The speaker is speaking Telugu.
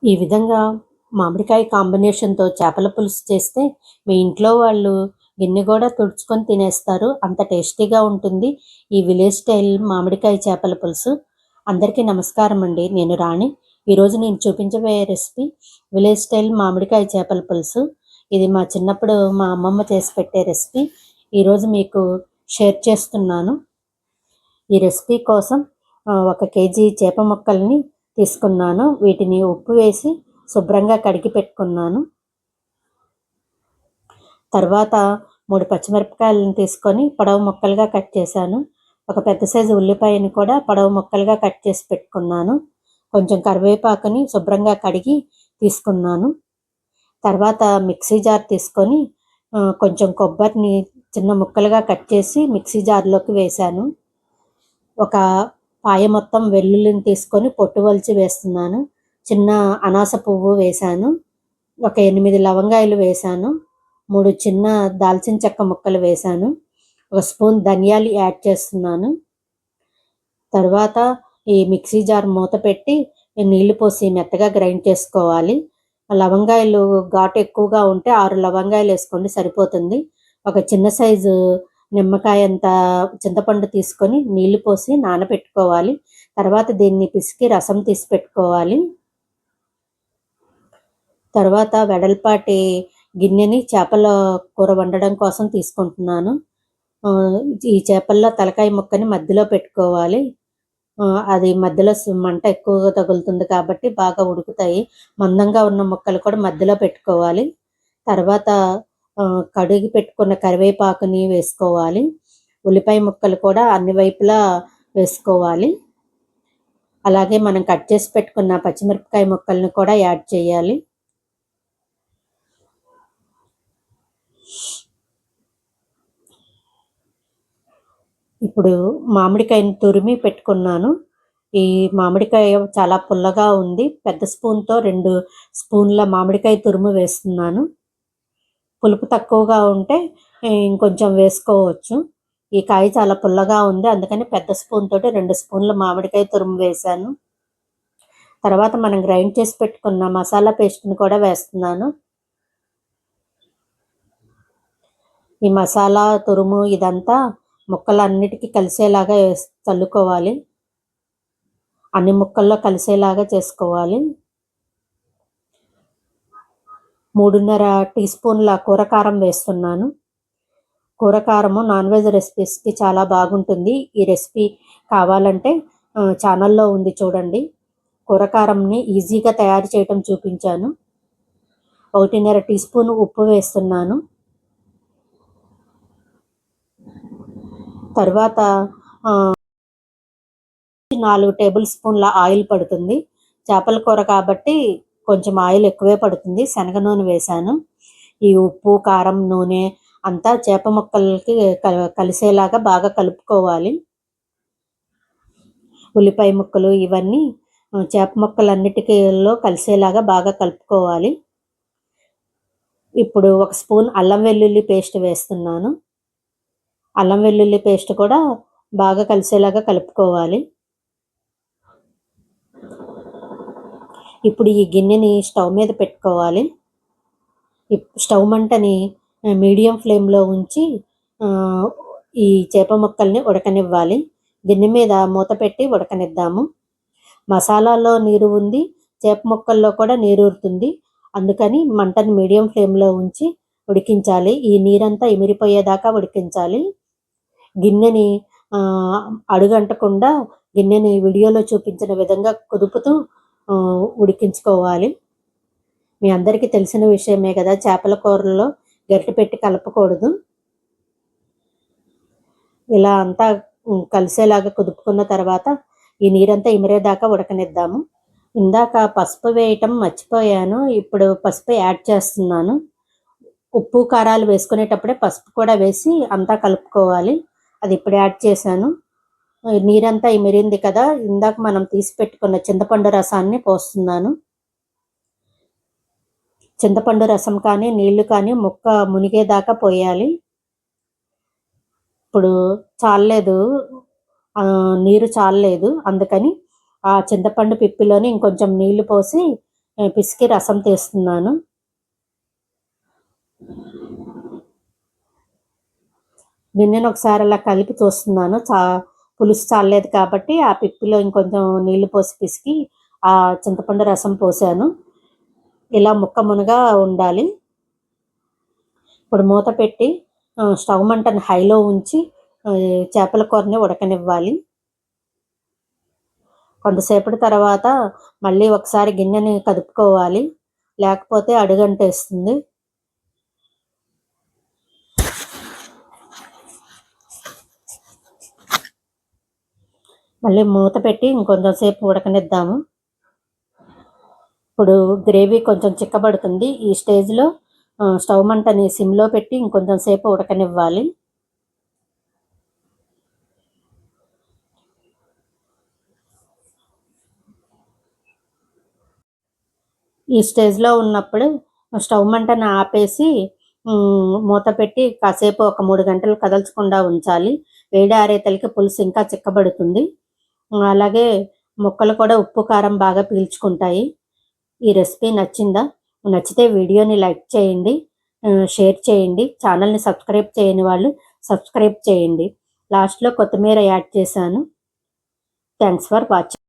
ఈ విధంగా మామిడికాయ కాంబినేషన్‌తో చేపల పులుసు చేస్తే మీ ఇంట్లో వాళ్ళు గిన్నె గూడా తుడుచుకొని తినేస్తారు. అంత టేస్టీగా ఉంటుంది ఈ విలేజ్ స్టైల్ మామిడికాయ చేపల పులుసు. అందరికీ నమస్కారమండి. నేను రాణి. ఈరోజు నేను చూపించబోయే రెసిపీ విలేజ్ స్టైల్ మామిడికాయ చేపల పులుసు. ఇది మా చిన్నప్పుడు మా అమ్మమ్మ చేసి పెట్టే రెసిపీ. ఈరోజు మీకు షేర్ చేస్తున్నాను. ఈ రెసిపీ కోసం 1 కేజీ చేప ముక్కల్ని తీసుకున్నాను. వీటిని ఉప్పు వేసి శుభ్రంగా కడిగి పెట్టుకున్నాను. తర్వాత 3 పచ్చిమిరపకాయలను తీసుకొని పొడవు ముక్కలుగా కట్ చేశాను. ఒక పెద్ద సైజు ఉల్లిపాయని కూడా పొడవు ముక్కలుగా కట్ చేసి పెట్టుకున్నాను. కొంచెం కరివేపాకుని శుభ్రంగా కడిగి తీసుకున్నాను. తర్వాత మిక్సీ జార్ తీసుకొని కొంచెం కొబ్బరిని చిన్న ముక్కలుగా కట్ చేసి మిక్సీ జార్లోకి వేశాను. ఒక పాయ మొత్తం వెల్లుల్లిని తీసుకొని పొట్టు వలిచి వేస్తున్నాను. చిన్న అనాస పువ్వు వేశాను. ఒక 8 లవంగాయలు వేశాను. 3 చిన్న దాల్చిన చెక్క ముక్కలు వేశాను. ఒక స్పూన్ ధనియాలు యాడ్ చేస్తున్నాను. తర్వాత ఈ మిక్సీ జార్ మూత పెట్టి నీళ్లు పోసి మెత్తగా గ్రైండ్ చేసుకోవాలి. లవంగాయలు ఘాటు ఎక్కువగా ఉంటే 6 లవంగాయలు వేసుకోండి, సరిపోతుంది. ఒక చిన్న సైజు నిమ్మకాయ అంత చింతపండు తీసుకొని నీళ్లు పోసి నానబెట్టుకోవాలి. తర్వాత దీన్ని పిసికి రసం తీసి పెట్టుకోవాలి. తర్వాత వెడల్పాటి గిన్నెని చేపల కూర వండడం కోసం తీసుకుంటున్నాను. ఈ చేపల్లో తలకాయ ముక్కని మధ్యలో పెట్టుకోవాలి. అది మధ్యలో మంట ఎక్కువగా తగులుతుంది కాబట్టి బాగా ఉడుకుతాయి. మందంగా ఉన్న ముక్కలు కూడా మధ్యలో పెట్టుకోవాలి. తర్వాత కడిగి పెట్టుకున్న కరివేపాకుని వేసుకోవాలి. ఉల్లిపాయ ముక్కలు కూడా అన్ని వైపులా వేసుకోవాలి. అలాగే మనం కట్ చేసి పెట్టుకున్న పచ్చిమిరపకాయ ముక్కల్ని కూడా యాడ్ చేయాలి. ఇప్పుడు మామిడికాయని తురిమి పెట్టుకున్నాను. ఈ మామిడికాయ చాలా పుల్లగా ఉంది. పెద్ద స్పూన్‌తో 2 స్పూన్ల మామిడికాయ తురుము వేస్తున్నాను. పులుపు తక్కువగా ఉంటే ఇంకొంచెం వేసుకోవచ్చు. ఈ కాయ చాలా పుల్లగా ఉంది. అందుకని పెద్ద స్పూన్ తోటి 2 స్పూన్ల మామిడికాయ తురుము వేశాను. తర్వాత మనం గ్రైండ్ చేసి పెట్టుకున్న మసాలా పేస్ట్‌ని కూడా వేస్తున్నాను. ఈ మసాలా తురుము ఇదంతా ముక్కలన్నిటికీ కలిసేలాగా చల్లుకోవాలి. అన్ని ముక్కల్లో కలిసేలాగా చేసుకోవాలి. 3.5 టీ స్పూన్ల కూరకారం వేస్తున్నాను. కూరకారము నాన్ వెజ్ రెసిపీస్కి చాలా బాగుంటుంది. ఈ రెసిపీ కావాలంటే ఛానల్లో ఉంది చూడండి. కూరకారంని ఈజీగా తయారు చేయటం చూపించాను. 1.5 టీ స్పూన్ ఉప్పు వేస్తున్నాను. తర్వాత 4 టేబుల్ స్పూన్ల ఆయిల్ పడుతుంది. చేపల కూర కాబట్టి కొంచెం ఆయిల్ ఎక్కువే పడుతుంది. శనగ నూనె వేశాను. ఈ ఉప్పు, కారం, నూనె అంతా చేప ముక్కలకి కలిసేలాగా బాగా కలుపుకోవాలి. ఉల్లిపాయ ముక్కలు ఇవన్నీ చేప ముక్కలన్నిటిలో కలిసేలాగా బాగా కలుపుకోవాలి. ఇప్పుడు 1 స్పూన్ అల్లం వెల్లుల్లి పేస్ట్ వేస్తున్నాను. అల్లం వెల్లుల్లి పేస్ట్ కూడా బాగా కలిసేలాగా కలుపుకోవాలి. ఇప్పుడు ఈ గిన్నెని స్టవ్ మీద పెట్టుకోవాలి. స్టవ్ మంటని మీడియం ఫ్లేమ్లో ఉంచి ఈ చేప ముక్కల్ని ఉడకనివ్వాలి. గిన్నె మీద మూత పెట్టి ఉడకనిద్దాము. మసాలాలో నీరు ఉంది, చేప ముక్కల్లో కూడా నీరు ఊరుతుంది. అందుకని మంటని మీడియం ఫ్లేమ్లో ఉంచి ఉడికించాలి. ఈ నీరంతా ఇమిరిపోయేదాకా ఉడికించాలి. గిన్నెని అడుగంటకుండా గిన్నెని వీడియోలో చూపించిన విధంగా కుదుపుతూ ఉడికించుకోవాలి. మీ అందరికీ తెలిసిన విషయమే కదా, చేపల కూరల్లో గరిటె పెట్టి కలపకూడదు. ఇలా అంతా కలిసేలాగా కుదుపుకున్న తర్వాత ఈ నీరంతా ఇమిరేదాకా ఉడకనిద్దాము. ఇందాక పసుపు వేయటం మర్చిపోయాను. ఇప్పుడు పసుపు యాడ్ చేస్తున్నాను. ఉప్పు, కారాలు వేసుకునేటప్పుడే పసుపు కూడా వేసి అంతా కలుపుకోవాలి. అది ఇప్పుడు యాడ్ చేశాను. నీరంతా ఇమిరింది కదా, ఇందాక మనం తీసి పెట్టుకున్న చింతపండు రసాన్ని పోస్తున్నాను. చింతపండు రసం కానీ నీళ్లు కానీ ముక్క మునిగేదాకా పోయాలి. ఇప్పుడు చాలలేదు, నీరు చాలలేదు. అందుకని ఆ చింతపండు పిప్పిలోనే ఇంకొంచెం నీళ్లు పోసి పిసికి రసం తీస్తున్నాను. గిన్నెను ఒకసారి అలా కలిపి చూస్తున్నాను. పులుసు చాలలేదు కాబట్టి ఆ పిప్పిలో ఇంకొంచెం నీళ్లు పోసి పిసికి ఆ చింతపండు రసం పోసాను. ఇలా ముక్క మునగా ఉండాలి. ఇప్పుడు మూత పెట్టి స్టవ్ మంటను హైలో ఉంచి చేపల కూరని ఉడకనివ్వాలి. కొంతసేపటి తర్వాత మళ్ళీ ఒకసారి గిన్నెని కదుపుకోవాలి, లేకపోతే అడుగంటేస్తుంది. మళ్ళీ మూత పెట్టి ఇంకొంచెం సేపు ఉడకనిద్దాము. ఇప్పుడు గ్రేవీ కొంచెం చిక్కబడుతుంది. ఈ స్టేజ్లో స్టవ్ మంటని సిమ్లో పెట్టి ఇంకొంచెం సేపు ఉడకనివ్వాలి. ఈ స్టేజ్లో ఉన్నప్పుడు స్టవ్ మంటను ఆపేసి మూత పెట్టి కాసేపు ఒక 3 గంటలు కదల్చకుండా ఉంచాలి. వేడి ఆరేతలకి పులుసు ఇంకా చిక్కబడుతుంది. అలాగే ముక్కలు కూడా ఉప్పు కారం బాగా పీల్చుకుంటాయి. ఈ రెసిపీ నచ్చిందా? నచ్చితే వీడియోని లైక్ చేయండి, షేర్ చేయండి. ఛానల్ని సబ్స్క్రైబ్ చేయని వాళ్ళు సబ్స్క్రైబ్ చేయండి. లాస్ట్లో కొత్తిమీర యాడ్ చేశాను. Thanks for watching.